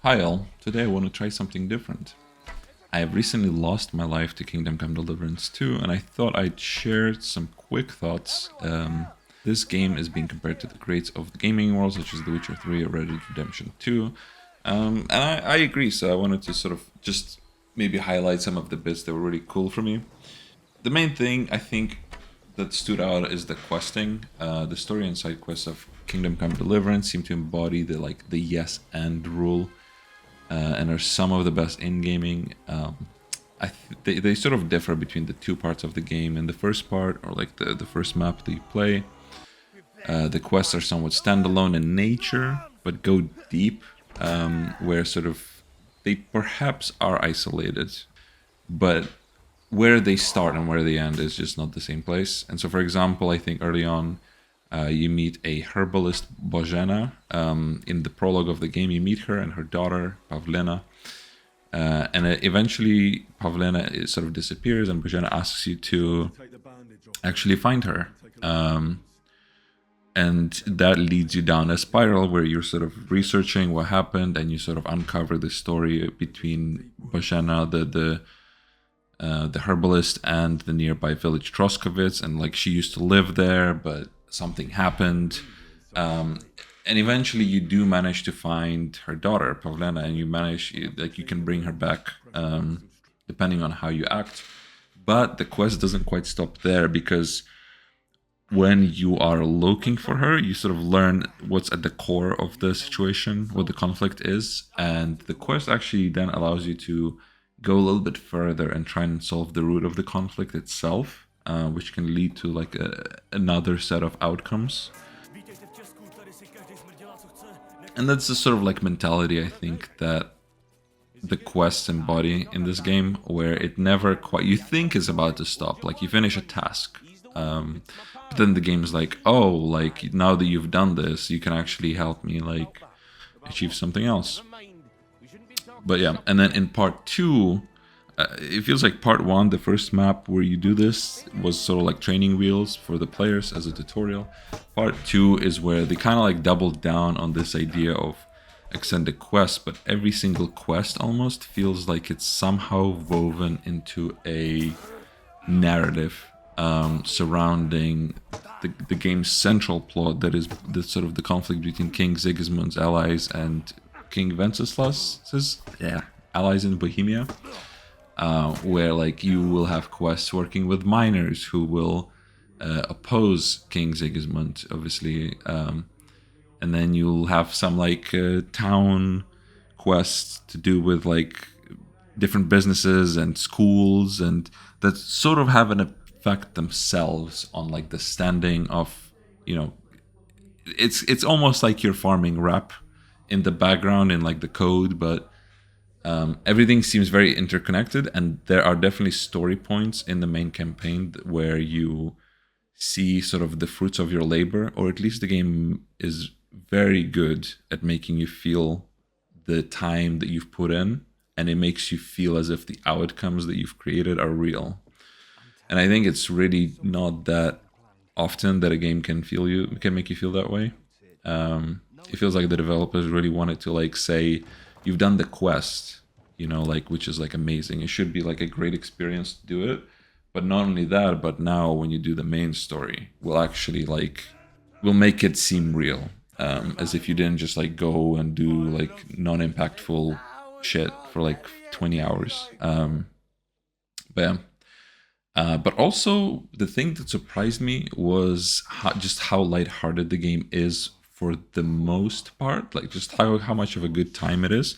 Hi all, today I want to try something different. I have recently lost my life to Kingdom Come Deliverance 2 and I thought I'd share some quick thoughts. This game is being compared to the greats of the gaming world such as The Witcher 3 or Red Dead Redemption 2. And I agree, so I wanted to sort of just maybe highlight some of the bits that were really cool for me. The main thing I think that stood out is the questing. The story and side quests of Kingdom Come Deliverance seem to embody the yes and rule. And are some of the best in gaming. They sort of differ between the two parts of the game. In the first part, or like the first map that you play, the quests are somewhat standalone in nature, but go deep, where sort of they perhaps are isolated, but where they start and where they end is just not the same place. And so, for example, I think early on, you meet a herbalist, Bojana. In the prologue of the game, you meet her and her daughter, Pavlena. And eventually, Pavlena sort of disappears, and Bojana asks you to actually find her. And that leads you down a spiral where you're sort of researching what happened, and you sort of uncover the story between Bojana, the herbalist, and the nearby village Troskovitz. And like, she used to live there, but something happened, and eventually you do manage to find her daughter Pavlena, and you can bring her back, depending on how you act. But the quest doesn't quite stop there, because when you are looking for her, you sort of learn what's at the core of the situation, what the conflict is, and the quest actually then allows you to go a little bit further and try and solve the root of the conflict itself. Which can lead to like another set of outcomes. And that's the sort of like mentality I think that the quests embody in this game, where it never quite, you think is about to stop. Like, you finish a task, but then the game is like, oh, like, now that you've done this, you can actually help me like achieve something else. But yeah, and then in part 2, it feels like part 1, the first map where you do this, was sort of like training wheels for the players as a tutorial. Part 2 is where they kind of like doubled down on this idea of extended quests, but every single quest almost feels like it's somehow woven into a narrative surrounding the game's central plot, that is the sort of the conflict between King Sigismund's allies and King Wenceslas's allies in Bohemia. Where like you will have quests working with miners who will oppose King Sigismund, obviously, and then you'll have some like town quests to do with like different businesses and schools, and that sort of have an effect themselves on like the standing of, it's almost like you're farming rep in the background in like the code, but everything seems very interconnected, and there are definitely story points in the main campaign where you see sort of the fruits of your labor, or at least the game is very good at making you feel the time that you've put in, and it makes you feel as if the outcomes that you've created are real. And I think it's really not that often that a game can make you feel that way. It feels like the developers really wanted to like say, you've done the quest, like, which is like amazing. It should be like a great experience to do it. But not only that, but now when you do the main story, we'll make it seem real, as if you didn't just like go and do like non-impactful shit for like 20 hours. But also the thing that surprised me was how lighthearted the game is for the most part, like just how much of a good time it is.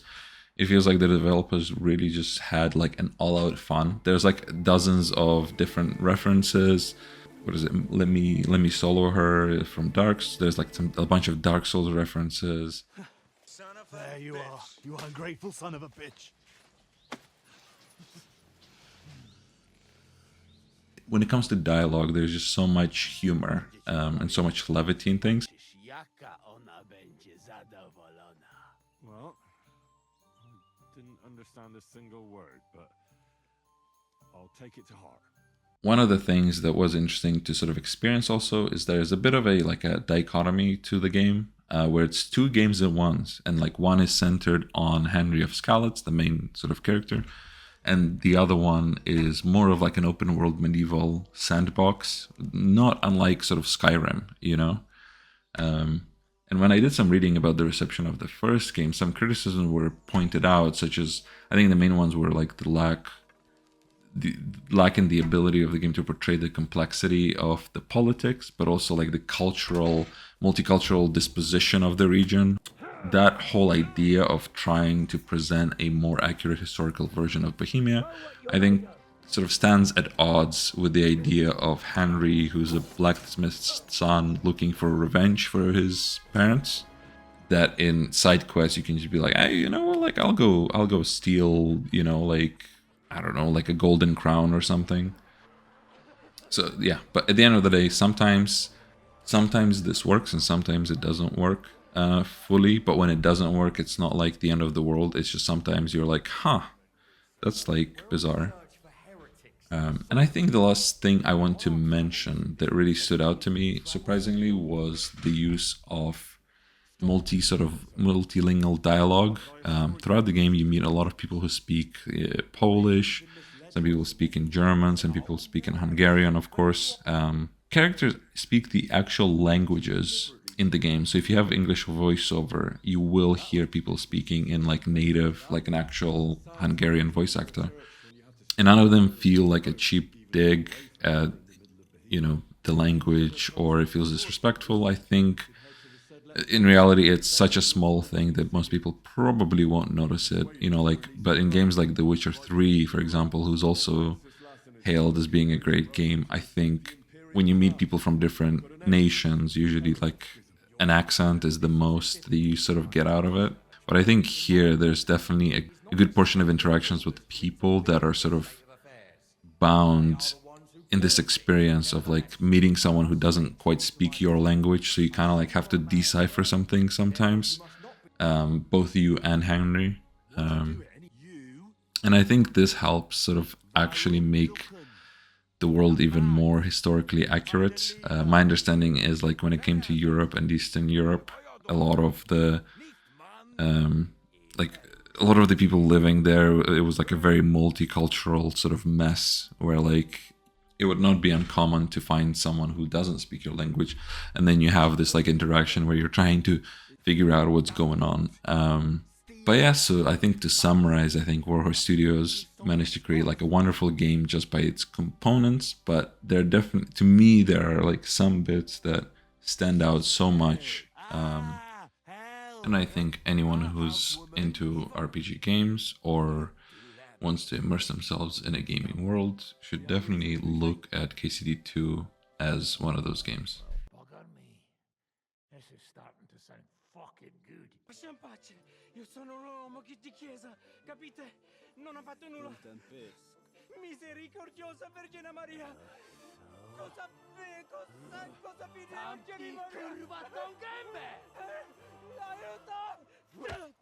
It feels like the developers really just had like an all-out fun. There's like dozens of different references. What is it? Let me solo her from Darks. There's like a bunch of Dark Souls references. There you are, you ungrateful son of a bitch. When it comes to dialogue, there's just so much humor, and so much levity in things. Well, I didn't understand a single word, but I'll take it to heart. One of the things that was interesting to sort of experience also is there's a bit of a dichotomy to the game. where it's two games at once, and like one is centered on Henry of Skalitz, the main sort of character, and the other one is more of like an open world medieval sandbox, not unlike sort of Skyrim, you know. And when I did some reading about the reception of the first game, some criticisms were pointed out, such as I think the main ones were like the lack in the ability of the game to portray the complexity of the politics, but also like the multicultural disposition of the region. That whole idea of trying to present a more accurate historical version of Bohemia, I think, sort of stands at odds with the idea of Henry, who's a blacksmith's son looking for revenge for his parents. That in side quests you can just be like, hey, you know what, like I'll go steal, you know, like I don't know, like a golden crown or something. So yeah, but at the end of the day, sometimes this works and sometimes it doesn't work fully. But when it doesn't work, it's not like the end of the world. It's just sometimes you're like, huh, that's like bizarre. And I think the last thing I want to mention that really stood out to me, surprisingly, was the use of multilingual dialogue. Throughout the game, you meet a lot of people who speak Polish. Some people speak in German. Some people speak in Hungarian, of course. Characters speak the actual languages in the game. So if you have English voiceover, you will hear people speaking in like native, like an actual Hungarian voice actor. And none of them feel like a cheap dig at, you know, the language, or it feels disrespectful. I think in reality it's such a small thing that most people probably won't notice it, you know, like, but in games like The Witcher 3, for example, who's also hailed as being a great game, I think when you meet people from different nations, usually like an accent is the most that you sort of get out of it. But I think here there's definitely a good portion of interactions with people that are sort of bound in this experience of like meeting someone who doesn't quite speak your language, so you kind of like have to decipher something sometimes, both you and Henry. And I think this helps sort of actually make the world even more historically accurate. My understanding is like when it came to Europe and Eastern Europe, a lot of the like a lot of the people living there, it was like a very multicultural sort of mess where like it would not be uncommon to find someone who doesn't speak your language, and then you have this like interaction where you're trying to figure out what's going on. But yeah, so I think to summarize, I think Warhorse Studios managed to create like a wonderful game just by its components, but there are definitely, to me, there are like some bits that stand out so much. And I think anyone who's into RPG games or wants to immerse themselves in a gaming world should definitely look at KCD2 as one of those games. Bugger me. This is starting to sound fucking good. Lascia in pace, io sono un uomo di chiesa, capite? Non ho fatto nulla. Misericordiosa Vergine Maria! Cosa vi Maria? Rubato un gambe! Aiuto!